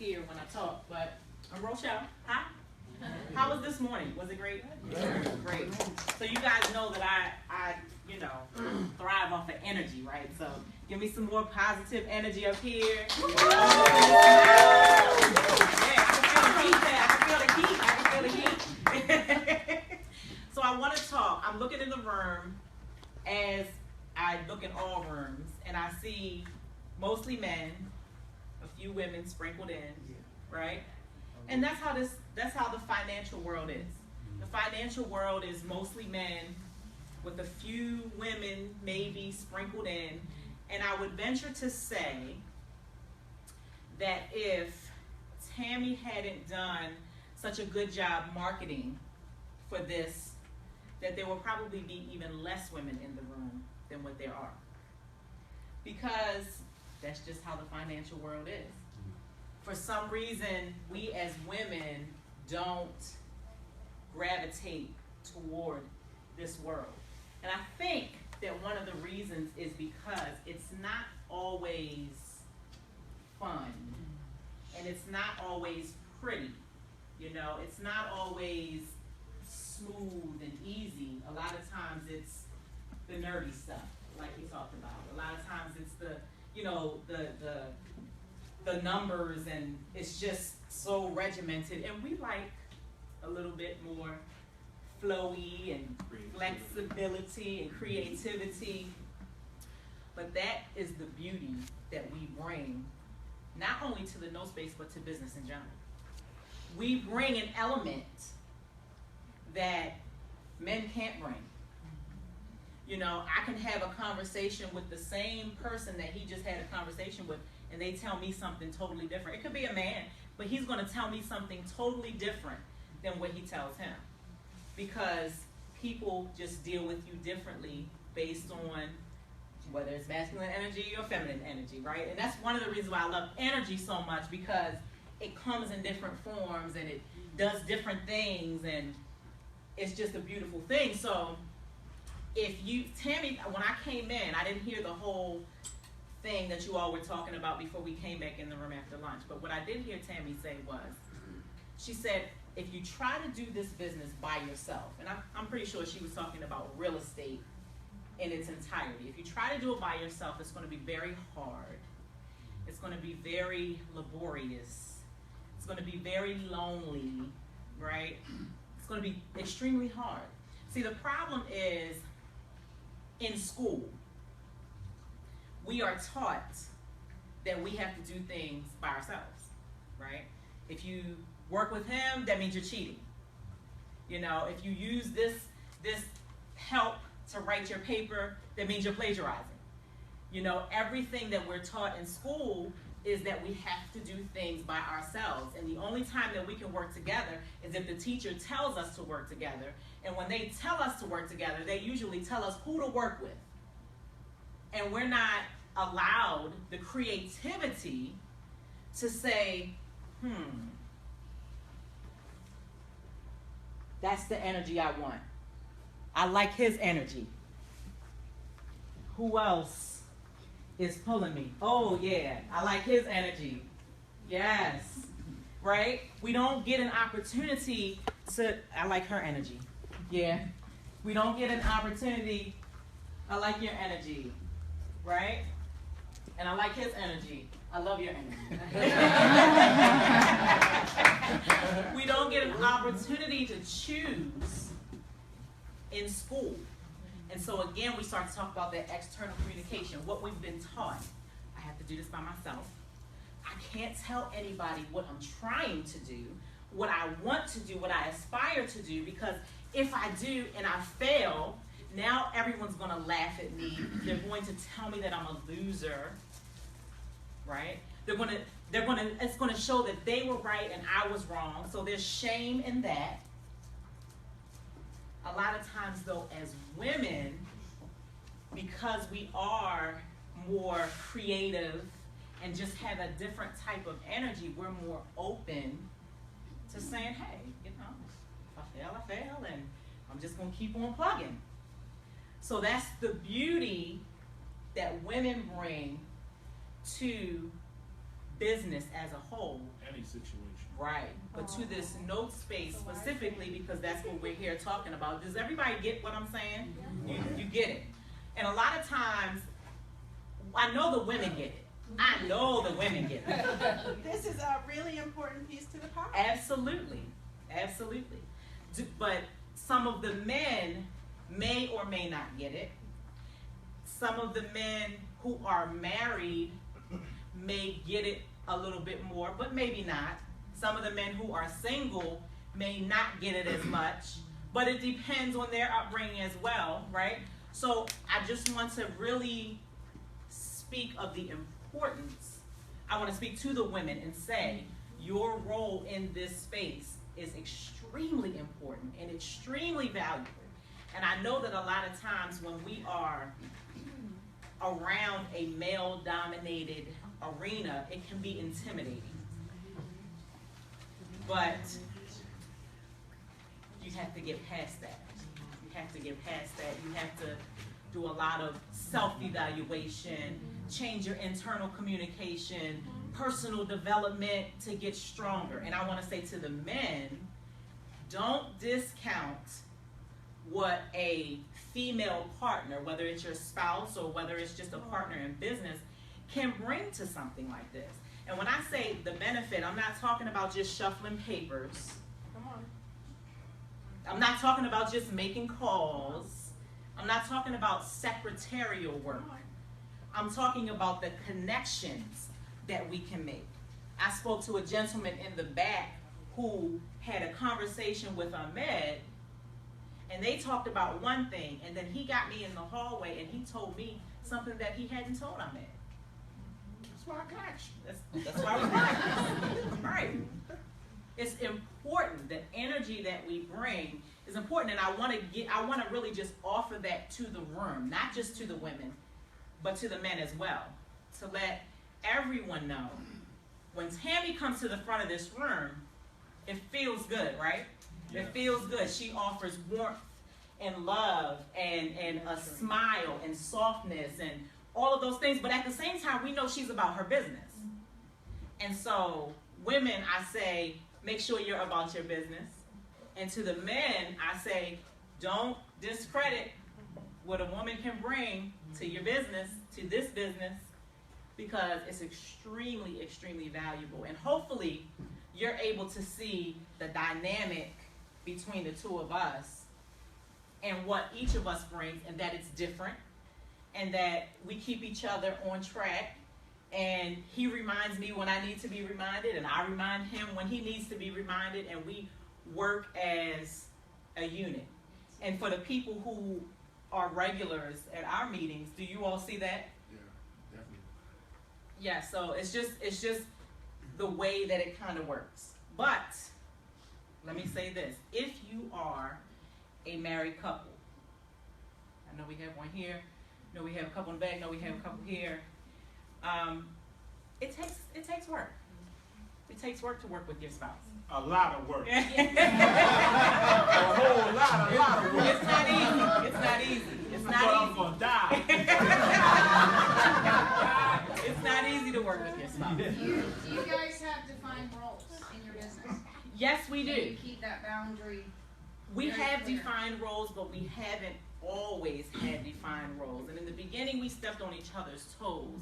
scared when I talk, but I'm Rochelle. Hi. How was this morning? Was it great? Great. So you guys know that I thrive off of energy, right? So give me some more positive energy up here. I can feel the heat. So I want to talk. I'm looking in the room as I look in all rooms, and I see mostly men, a few women sprinkled in, right? And that's how the financial world is. The financial world is mostly men with a few women maybe sprinkled in. And I would venture to say that if Tammy hadn't done such a good job marketing for this, that there will probably be even less women in the room than what there are. Because that's just how the financial world is. For some reason, we as women don't gravitate toward this world. And I think that one of the reasons is because it's not always fun. And it's not always pretty. You know, it's not always smooth and easy. A lot of times it's the nerdy stuff, like we talked about. A lot of times it's the numbers, and it's just so regimented. And we like a little bit more flowy and flexibility and creativity. But that is the beauty that we bring, not only to the no space, but to business in general. We bring an element that men can't bring. You know, I can have a conversation with the same person that he just had a conversation with, and they tell me something totally different. It could be a man, but he's going to tell me something totally different than what he tells him. Because people just deal with you differently based on whether it's masculine energy or feminine energy, right? And that's one of the reasons why I love energy so much, because it comes in different forms and it does different things, and it's just a beautiful thing. So Tammy, when I came in, I didn't hear the whole thing that you all were talking about before we came back in the room after lunch. But what I did hear Tammy say was, she said, if you try to do this business by yourself, and I'm pretty sure she was talking about real estate in its entirety. If you try to do it by yourself, it's going to be very hard. It's going to be very laborious. It's going to be very lonely, right? It's going to be extremely hard. See, the problem is, in school, we are taught that we have to do things by ourselves, right? If you work with him, that means you're cheating. You know, if you use this help to write your paper, that means you're plagiarizing. You know, everything that we're taught in school is that we have to do things by ourselves. And the only time that we can work together is if the teacher tells us to work together. And when they tell us to work together, they usually tell us who to work with. And we're not allowed the creativity to say, that's the energy I want. I like his energy. Who else is pulling me? Oh yeah, I like his energy. Yes, right? We don't get an opportunity to, I like her energy. Yeah, we don't get an opportunity, I like your energy, right? And I like his energy. I love your energy. We don't get an opportunity to choose in school. And so again, we start to talk about that external communication, what we've been taught. I have to do this by myself. I can't tell anybody what I'm trying to do, what I want to do, what I aspire to do, because if I do and I fail, now everyone's going to laugh at me. They're going to tell me that I'm a loser, right? It's going to show that they were right and I was wrong. So there's shame in that. A lot of times, though, as women, because we are more creative and just have a different type of energy, we're more open to saying, hey, you know, if I fail, and I'm just going to keep on plugging. So that's the beauty that women bring to business as a whole. And situation. Right, but to this note space specifically, because that's what we're here talking about. Does everybody get what I'm saying? You get it. And a lot of times, I know the women get it. I know the women get it. This is a really important piece to the puzzle. Absolutely, absolutely. But some of the men may or may not get it. Some of the men who are married may get it a little bit more, but maybe not. Some of the men who are single may not get it as much, but it depends on their upbringing as well, right? So I just want to really speak of the importance. I want to speak to the women and say, your role in this space is extremely important and extremely valuable. And I know that a lot of times when we are around a male-dominated arena, it can be intimidating. But you have to get past that. You have to get past that. You have to do a lot of self-evaluation, change your internal communication, personal development to get stronger. And I want to say to the men, don't discount what a female partner, whether it's your spouse or whether it's just a partner in business, can bring to something like this. And when I say the benefit, I'm not talking about just shuffling papers. Come on. I'm not talking about just making calls. I'm not talking about secretarial work. I'm talking about the connections that we can make. I spoke to a gentleman in the back who had a conversation with Ahmed, and they talked about one thing, and then he got me in the hallway and he told me something that he hadn't told Ahmed. That's why I got you. That's why we're practicing. Right. It's important. The energy that we bring is important, and I want to really just offer that to the room, not just to the women, but to the men as well, to let everyone know. When Tammy comes to the front of this room, it feels good, right? Yeah. It feels good. She offers warmth and love and a smile and softness and all of those things, but at the same time, we know she's about her business. And so, women, I say, make sure you're about your business. And to the men, I say, don't discredit what a woman can bring to your business, to this business, because it's extremely, extremely valuable. And hopefully, you're able to see the dynamic between the two of us and what each of us brings, and that it's different, and that we keep each other on track, and he reminds me when I need to be reminded, and I remind him when he needs to be reminded, and we work as a unit. And for the people who are regulars at our meetings, do you all see that? Yeah, definitely. Yeah, so it's just the way that it kind of works. But let me say this: if you are a married couple, I know we have one here, I know we have a couple in the back, I know we have a couple here. It takes work. It takes work to work with your spouse. A lot of work. A whole lot of work. It's not easy. It's not easy. It's not easy. I'm gonna die. It's not easy to work with your spouse. Do you guys have defined roles in your business? Yes, we do. Can you keep that boundary? We have clear? defined roles, but we haven't always had defined roles. And in the beginning, we stepped on each other's toes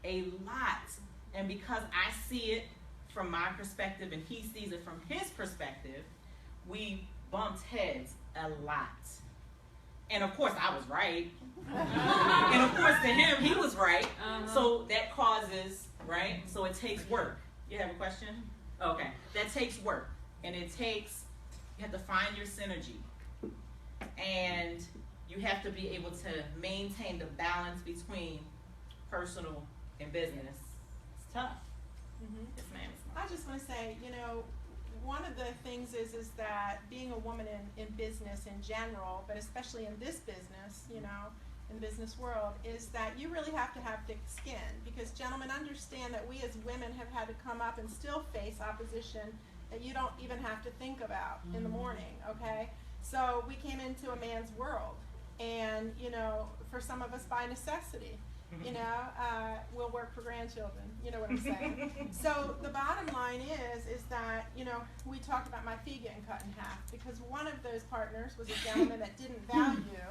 a lot. And because I see it from my perspective and he sees it from his perspective, we bumped heads a lot. And of course, I was right. And of course, to him, he was right. So that causes, right? So it takes work. You have a question? Okay. That takes work. And you have to find your synergy. And you have to be able to maintain the balance between personal and business. It's tough. Yes, ma'am. I just want to say, one of the things is that being a woman in business in general, but especially in this business, in the business world, is that you really have to have thick skin, because gentlemen, understand that we as women have had to come up and still face opposition that you don't even have to think about in the morning, okay? So we came into a man's world, and, for some of us by necessity. We'll work for grandchildren. You know what I'm saying? So the bottom line is you know, we talked about my fee getting cut in half because one of those partners was a gentleman that didn't value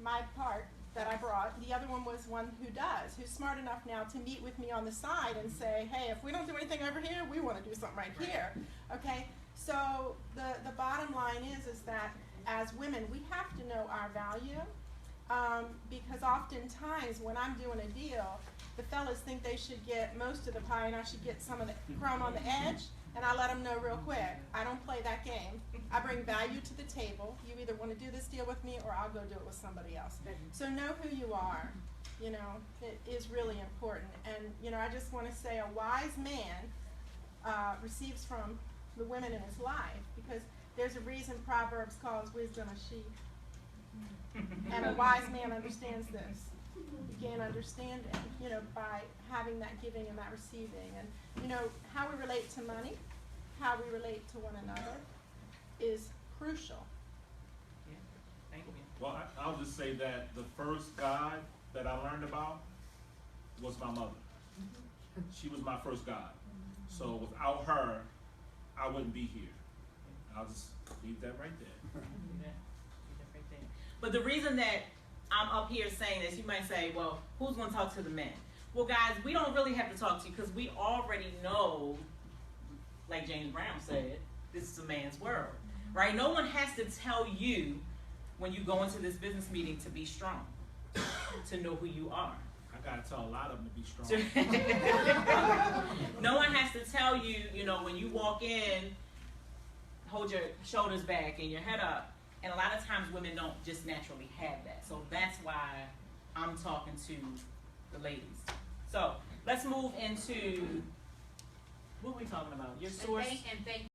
my part that I brought. The other one was one who does, who's smart enough now to meet with me on the side and say, hey, if we don't do anything over here, we want to do something right here. Okay? So the bottom line is that as women, we have to know our value, because oftentimes when I'm doing a deal, the fellas think they should get most of the pie and I should get some of the crumb on the edge, and I let them know real quick, I don't play that game. I bring value to the table. You either want to do this deal with me or I'll go do it with somebody else. So know who you are. You know, it is really important. And, you know, I just want to say a wise man receives from the women in his life, because there's a reason Proverbs calls wisdom a sheep. And a wise man understands this. Begin understanding, you know, by having that giving and that receiving. And, you know, how we relate to money, how we relate to one another is crucial. Yeah. Thank you. Well, I'll just say that the first God that I learned about was my mother. She was my first God. So without her, I wouldn't be here. I'll just leave that right there. But the reason that I'm up here saying this, you might say, well, who's going to talk to the men? Well, guys, we don't really have to talk to you because we already know, like James Brown said, this is a man's world, right? No one has to tell you when you go into this business meeting to be strong, to know who you are. I got to tell a lot of them to be strong. No one has to tell you, you know, when you walk in, hold your shoulders back and your head up. And a lot of times women don't just naturally have that. So that's why I'm talking to the ladies. So let's move into, what are we talking about? Your source. And thank